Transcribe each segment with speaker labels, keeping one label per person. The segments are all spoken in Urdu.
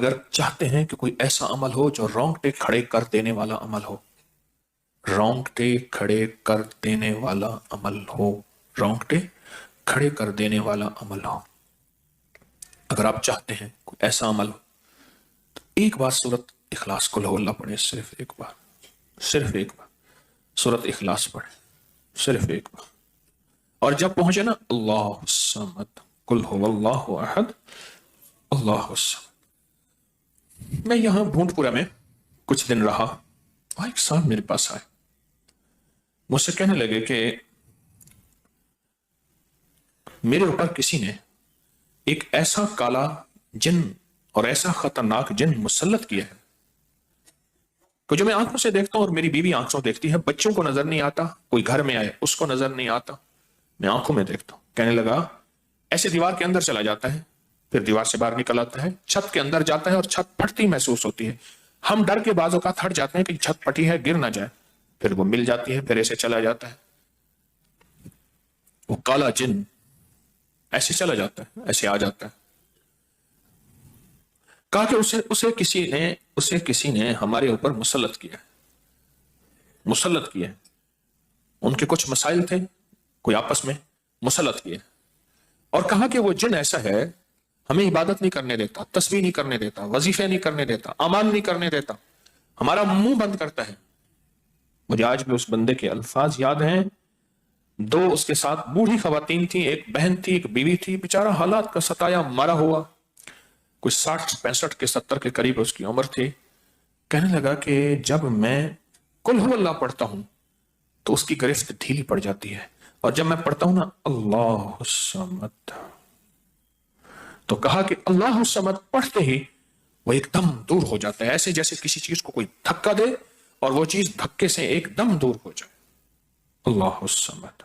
Speaker 1: اگر چاہتے ہیں کہ کوئی ایسا عمل ہو جو رونگٹے کھڑے کر دینے والا عمل ہو، رونگٹے کھڑے کر دینے والا عمل ہو، رونگٹے کھڑے کر دینے والا عمل ہو، اگر آپ چاہتے ہیں کوئی ایسا عمل ہو تو ایک بار سورت اخلاص قل ہو اللہ پڑھیں، صرف ایک بار، صرف ایک بار سورت اخلاص پڑھیں، صرف ایک بار. اور جب پہنچے نا اللہ الصمد قل هو اللہ احد اللہ الصمد. میں یہاں بھونٹ پورا میں کچھ دن رہا، اور ایک صاحب میرے پاس آئے، مجھ سے کہنے لگے کہ میرے اوپر کسی نے ایک ایسا کالا جن اور ایسا خطرناک جن مسلط کیا ہے کہ جو میں آنکھوں سے دیکھتا ہوں اور میری بیوی آنکھوں دیکھتی ہے، بچوں کو نظر نہیں آتا، کوئی گھر میں آئے اس کو نظر نہیں آتا، میں آنکھوں میں دیکھتا ہوں. کہنے لگا ایسے دیوار کے اندر چلا جاتا ہے، پھر دیوار سے باہر نکل آتا ہے، چھت کے اندر جاتا ہے اور چھت پھٹتی محسوس ہوتی ہے، ہم ڈر کے بعض اوقات ہٹ جاتے ہیں کہ چھت پھٹی ہے گر نہ جائے، پھر وہ مل جاتی ہے، پھر ایسے چلا جاتا ہے. وہ کالا جن ایسے چلا جاتا ہے، ایسے آ جاتا ہے. کہا کہ اسے کسی نے ہمارے اوپر مسلط کیا ہے، مسلط کیا ہے. ان کے کچھ مسائل تھے، کوئی آپس میں مسلط کیا، اور کہا کہ وہ جن ایسا ہے ہمیں عبادت نہیں کرنے دیتا، تسبیح نہیں کرنے دیتا، وظیفے نہیں کرنے دیتا، اعمال نہیں کرنے دیتا، ہمارا منہ بند کرتا ہے. مجھے آج بھی اس بندے کے الفاظ یاد ہیں. دو اس کے ساتھ بوڑھی خواتین تھیں، ایک بہن تھی ایک بیوی تھی، بیچارہ حالات کا ستایا مرا ہوا، کوئی 60 65 کے 70 کے قریب اس کی عمر تھی. کہنے لگا کہ جب میں قل ہو اللہ پڑھتا ہوں تو اس کی گرفت ڈھیلی پڑ جاتی ہے، اور جب میں پڑھتا ہوں نا اللہ الصمد، تو کہا کہ اللہ الصمد پڑھتے ہی وہ ایک دم دور ہو جاتا ہے، ایسے جیسے کسی چیز کو کوئی دھکا دے اور وہ چیز دھکے سے ایک دم دور ہو جائے. اللہ الصمد،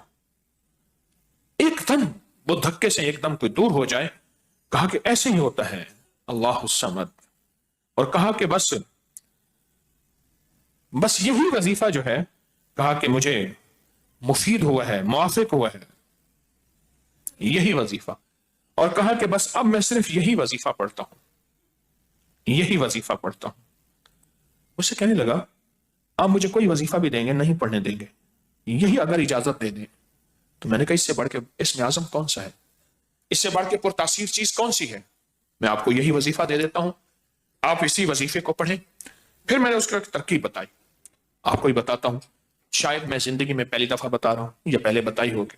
Speaker 1: ایک دم وہ دھکے سے ایک دم کوئی دور ہو جائے. کہا کہ ایسے ہی ہوتا ہے اللہ الصمد. اور کہا کہ بس یہی وظیفہ جو ہے، کہا کہ مجھے مفید ہوا ہے، موافق ہوا ہے یہی وظیفہ. اور کہا کہ بس اب میں صرف یہی وظیفہ پڑھتا ہوں، یہی وظیفہ پڑھتا ہوں. مجھ سے کہنے لگا آپ مجھے کوئی وظیفہ بھی دیں گے نہیں پڑھنے دیں گے، یہی اگر اجازت دے دیں. تو میں نے کہا اس سے بڑھ کے اسم اعظم کون سا ہے، اس سے بڑھ کے پرتاثیر چیز کون سی ہے؟ میں آپ کو یہی وظیفہ دے دیتا ہوں، آپ اسی وظیفے کو پڑھیں. پھر میں نے اس کو ایک ترکیب بتائی، آپ کو ہی بتاتا ہوں، شاید میں زندگی میں پہلی دفعہ بتا رہا ہوں یا پہلے بتائی ہوگی،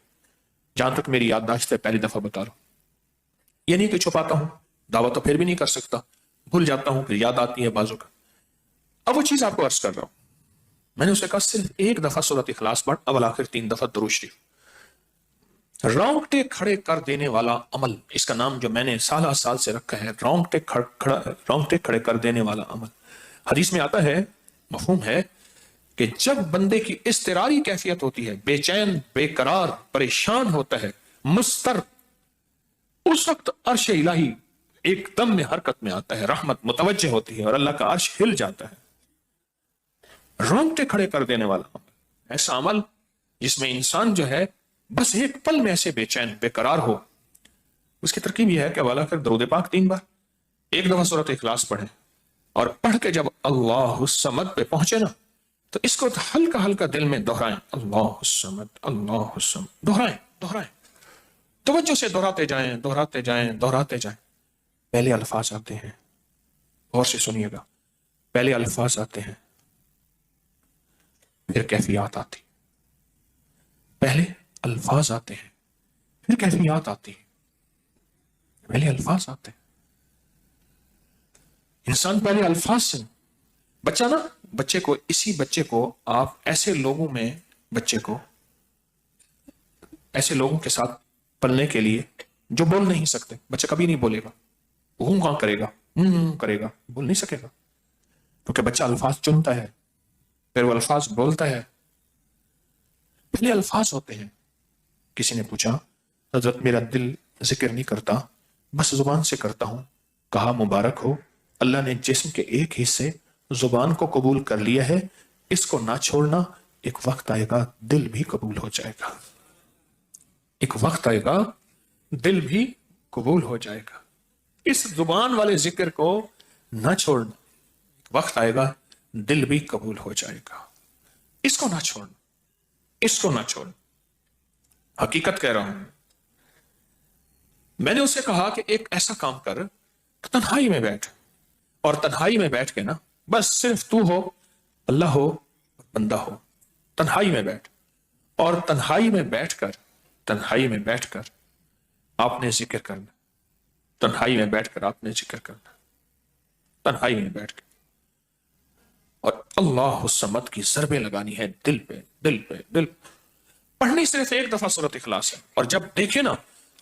Speaker 1: جہاں تک میری یادداشت ہے پہلی دفعہ بتا رہا ہوں. یہ نہیں کہ چھپاتا ہوں، دعویٰ تو پھر بھی نہیں کر سکتا، بھول جاتا ہوں، پھر یاد آتی ہے بازو کا. اب وہ چیز آپ کو عرض کر رہا ہوں. میں نے اسے کہا صرف ایک دفعہ سورۃ اخلاص پڑھ، اول آخر 3 دفعہ درود شریف. رونگٹے کھڑے کر دینے والا عمل، اس کا نام جو میں نے سال سے رکھا ہے، رونگٹے کھڑے کر دینے والا عمل. حدیث میں آتا ہے، مفہوم ہے کہ جب بندے کی اضطراری کیفیت ہوتی ہے، بے چین بے قرار پریشان ہوتا ہے، مضطر، اس وقت عرش الہی ایک دم میں حرکت میں آتا ہے، رحمت متوجہ ہوتی ہے اور اللہ کا عرش ہل جاتا ہے. رونگٹے کھڑے کر دینے والا عمل، ایسا عمل جس میں انسان جو ہے بس ایک پل میں ایسے بے چین بے قرار ہو. اس کی ترکیب یہ ہے کہ والا کر درود پاک 3 بار، ایک دفعہ سورۃ اخلاص پڑھیں، اور پڑھ کے جب اللہ الصمد پہ پہنچے نا تو اس کو ہلکا ہلکا دل میں دہرائیں، اللہ الصمد اللہ الصمد، دہرائیں، توجہ سے دہراتے جائیں دہراتے جائیں دہراتے جائیں. پہلے الفاظ آتے ہیں، غور سے سنیے گا، پہلے الفاظ آتے ہیں پھر کیفیات آتی، پہلے الفاظ آتے ہیں پھر کیفیات آتی ہیں. پہلے الفاظ آتے ہیں، انسان پہلے الفاظ سے، بچے کو آپ ایسے لوگوں میں، ایسے لوگوں کے ساتھ پلنے کے لیے جو بول نہیں سکتے، بچہ کبھی نہیں بولے گا، ہوں کہاں کرے گا، بول نہیں سکے گا، کیونکہ بچہ الفاظ چنتا ہے پھر وہ الفاظ بولتا ہے. پہلے الفاظ ہوتے ہیں. کسی نے پوچھا حضرت میرا دل ذکر نہیں کرتا، بس زبان سے کرتا ہوں. کہا مبارک ہو، اللہ نے جسم کے ایک حصے زبان کو قبول کر لیا ہے، اس کو نہ چھوڑنا، ایک وقت آئے گا دل بھی قبول ہو جائے گا، ایک وقت آئے گا دل بھی قبول ہو جائے گا. اس زبان والے ذکر کو نہ چھوڑنا، ایک وقت آئے گا دل بھی قبول ہو جائے گا. اس کو نہ چھوڑنا، اس کو نہ چھوڑنا. حقیقت کہہ رہا ہوں. میں نے اسے کہا کہ ایک ایسا کام کر، تنہائی میں بیٹھ، اور تنہائی میں بیٹھ کے نا بس صرف تو ہو، اللہ ہو، بندہ ہو. تنہائی میں بیٹھ، اور تنہائی میں بیٹھ کر، تنہائی میں بیٹھ کر آپ نے ذکر کرنا. تنہائی میں بیٹھ کر آپ نے ذکر کرنا، تنہائی میں بیٹھ کے، اور اللہ الصمد کی ضربیں لگانی ہے دل پہ، دل پہ، دل پہ. پڑھنی صرف ایک دفعہ سورۃ اخلاص ہے، اور جب دیکھے نا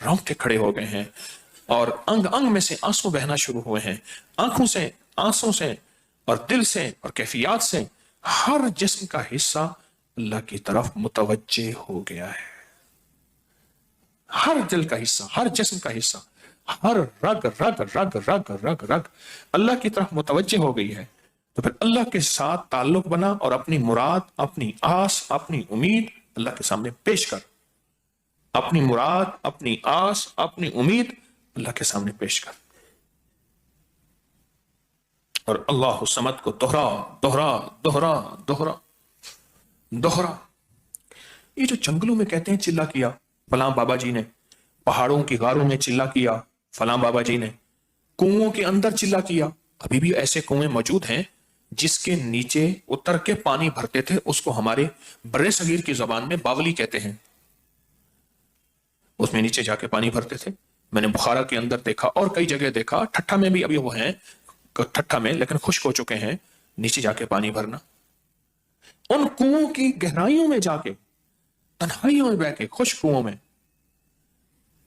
Speaker 1: رونگٹے کھڑے ہو گئے ہیں اور انگ انگ میں سے آنسو بہنا شروع ہوئے ہیں، آنکھوں سے، آنسوں سے، اور دل سے، اور کیفیات سے ہر جسم کا حصہ اللہ کی طرف متوجہ ہو گیا ہے. ہر دل کا حصہ، ہر جسم کا حصہ، ہر رگ رگ رگ رگ رگ رگ اللہ کی طرف متوجہ ہو گئی ہے. تو پھر اللہ کے ساتھ تعلق بنا اور اپنی مراد، اپنی آس، اپنی امید اللہ کے سامنے پیش کر. اپنی مراد، اپنی آس، اپنی امید اللہ کے سامنے پیش کر، اور اللہ الصمد کو دوہرا دوہرا دوہرا دوہرا دوہرا. یہ جو جنگلوں میں کہتے ہیں چلا کیا فلاں بابا جی نے، پہاڑوں کی غاروں میں چلا کیا فلاں بابا جی نے، کنووں کے اندر چلا کیا، ابھی بھی ایسے کنویں موجود ہیں جس کے نیچے اتر کے پانی بھرتے تھے. اس کو ہمارے برے صغیر کی زبان میں باولی کہتے ہیں. اس میں نیچے جا کے پانی بھرتے تھے. میں نے بخارا کے اندر دیکھا اور کئی جگہ دیکھا، ٹھٹھا میں بھی ابھی وہ ہیں، ٹھٹھا میں لیکن خشک ہو چکے ہیں، نیچے جا کے پانی بھرنا. ان کنووں کی گہرائیوں میں جا کے، تنہائیوں میں بیٹھ کے، خشک کنووں میں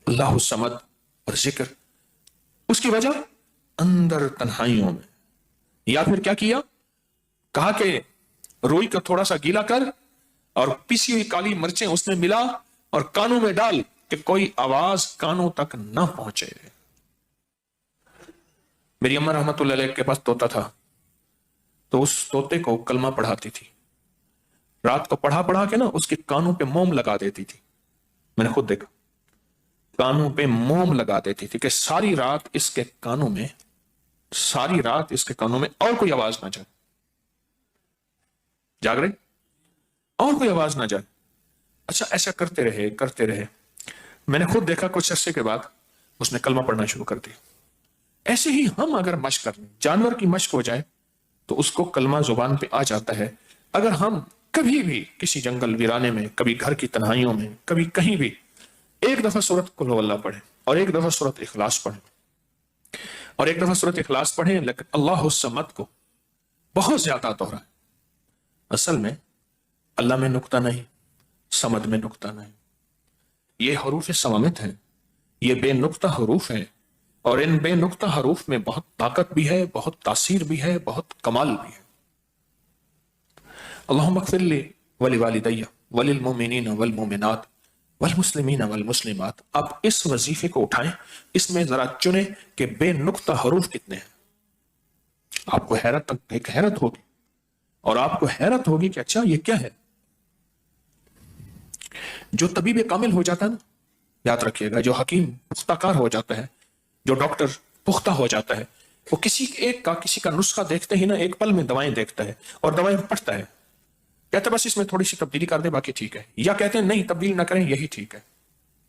Speaker 1: اللہ الصمد اور ذکر. اس کی وجہ اندر تنہائیوں میں. یا پھر کیا کیا؟ کہا کہ روئی کو تھوڑا سا گیلا کر اور پیسی ہوئی کالی مرچیں اس میں ملا اور کانوں میں ڈال کہ کوئی آواز کانوں تک نہ پہنچے. میری اماں رحمت اللہ علیہ کے پاس طوطا تھا، تو اس طوطے کو کلمہ پڑھاتی تھی. رات کو پڑھا پڑھا کے نا اس کے کانوں پہ موم لگا دیتی تھی. میں نے خود دیکھا، کانوں پہ موم لگا دیتی تھی کہ ساری رات اس کے کانوں میں، ساری رات اس کے کانوں میں اور کوئی آواز نہ جائے. جاگ رہے، اور کوئی آواز نہ جائے. اچھا ایسا کرتے رہے کرتے رہے. میں نے خود دیکھا کچھ عرصے کے بعد اس نے کلمہ پڑھنا شروع کر دیا. ایسے ہی ہم اگر مشق کریں، جانور کی مشق ہو جائے تو اس کو کلمہ زبان پہ آ جاتا ہے. اگر ہم کبھی بھی کسی جنگل ویرانے میں، کبھی گھر کی تنہائیوں میں، کبھی کہیں بھی ایک دفعہ سورۃ قل ہو اللہ پڑھیں، اور ایک دفعہ سورۃ اخلاص پڑھیں، اور ایک دفعہ سورۃ اخلاص پڑھیں، لیکن اللہ الصمد کو بہت زیادہ دوہرائیں. اصل میں اللہ میں نقطہ نہیں، صمد میں نقطہ نہیں. یہ حروف صوامت ہیں، یہ بے نقطہ حروف ہیں، اور ان بے نقطہ حروف میں بہت طاقت بھی ہے، بہت تاثیر بھی ہے، بہت کمال بھی ہے. اللہم اغفر لی ولوالدی وللمؤمنین والمؤمنات والمسلمین والمسلمات. آپ اس وظیفے کو اٹھائیں، اس میں ذرا چنیں کہ بے نقطہ حروف کتنے ہیں. آپ کو ایک حیرت ہوگی، اور آپ کو حیرت ہوگی کہ اچھا یہ کیا ہے. جو طبیب کامل ہو جاتا ہے نا، یاد رکھیے گا، جو حکیم پختہ کار ہو جاتا ہے، جو ڈاکٹر پختہ ہو جاتا ہے، وہ کسی کا نسخہ دیکھتے ہی نا ایک پل میں دوائیں دیکھتا ہے اور دوائیں پڑھتا ہے. کہتے بس اس میں تھوڑی سی تبدیلی کر دیں باقی ٹھیک ہے، یا کہتے ہیں نہیں تبدیل نہ کریں یہی ٹھیک ہے.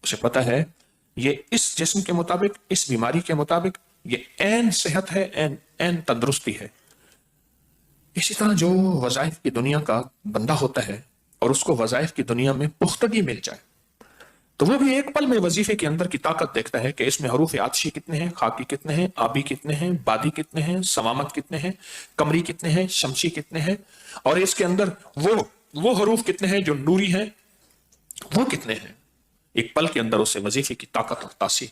Speaker 1: اسے پتا ہے یہ اس جسم کے مطابق، اس بیماری کے مطابق یہ عین صحت ہے، عین تندرستی ہے. اسی طرح جو وظائف کی دنیا کا بندہ ہوتا ہے اور اس کو وظائف کی دنیا میں پختگی مل جائے تو وہ بھی ایک پل میں وظیفے کے اندر کی طاقت دیکھتا ہے کہ اس میں حروف عطشی کتنے ہیں، خاکی کتنے ہیں، آبی کتنے ہیں، بادی کتنے ہیں، سوامت کتنے ہیں، قمری کتنے ہیں، شمسی کتنے ہیں، اور اس کے اندر وہ حروف کتنے ہیں جو نوری ہیں، وہ کتنے ہیں. ایک پل کے اندر اسے وظیفے کی طاقت اور تاثیر،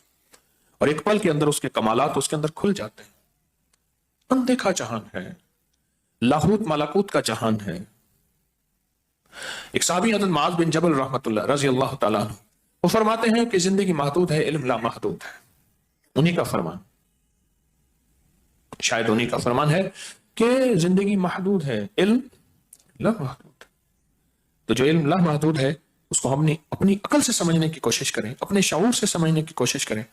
Speaker 1: اور ایک پل کے اندر اس کے کمالات اس کے اندر کھل جاتے ہیں. اندیکھا جہان ہے، لاہوت ملکوت کا جہان ہے. ایک صحابی حضرت معاذ بن جبل رحمت اللہ رضی اللہ تعالیٰ عنہ، وہ فرماتے ہیں کہ زندگی محدود ہے، علم لا محدود ہے. انہی کا فرمان، شاید انہی کا فرمان ہے کہ زندگی محدود ہے، علم لا محدود. تو جو علم لا محدود ہے اس کو ہم نے اپنی عقل سے سمجھنے کی کوشش کریں، اپنے شعور سے سمجھنے کی کوشش کریں،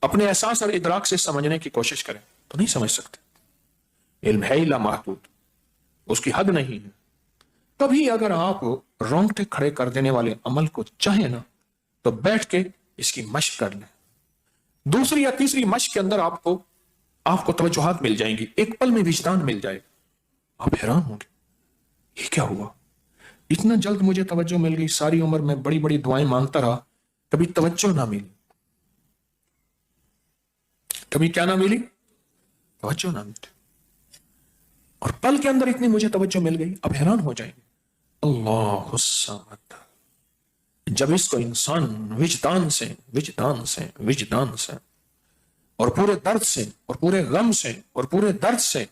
Speaker 1: اپنے احساس اور ادراک سے سمجھنے کی کوشش کریں تو نہیں سمجھ سکتے. علم ہے ہی لامحدود، اس کی حد نہیں ہے. کبھی اگر آپ رونگٹے کھڑے کر دینے والے عمل کو چاہیں نا تو بیٹھ کے اس کی مشق کر لیں. دوسری یا تیسری مشق کے اندر آپ کو توجہات مل جائیں گی، ایک پل میں وجدان مل جائے. آپ حیران ہوں گے یہ کیا ہوا، اتنا جلد مجھے توجہ مل گئی. ساری عمر میں بڑی بڑی دعائیں مانگتا رہا، کبھی توجہ نہ ملی. کبھی کیا نہ ملی؟ توجہ نہ ملی. اور پل کے اندر اتنی مجھے توجہ مل گئی. اب حیران ہو جائیں گے. اللہ الصمد. جب اس کو انسان وجدان سے اور پورے درد سے اور پورے غم سے اور پورے درد سے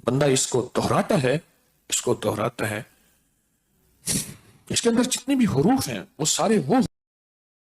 Speaker 1: بندہ اس کو دہراتا ہے، اس کے اندر جتنے بھی حروف ہیں وہ سارے وہ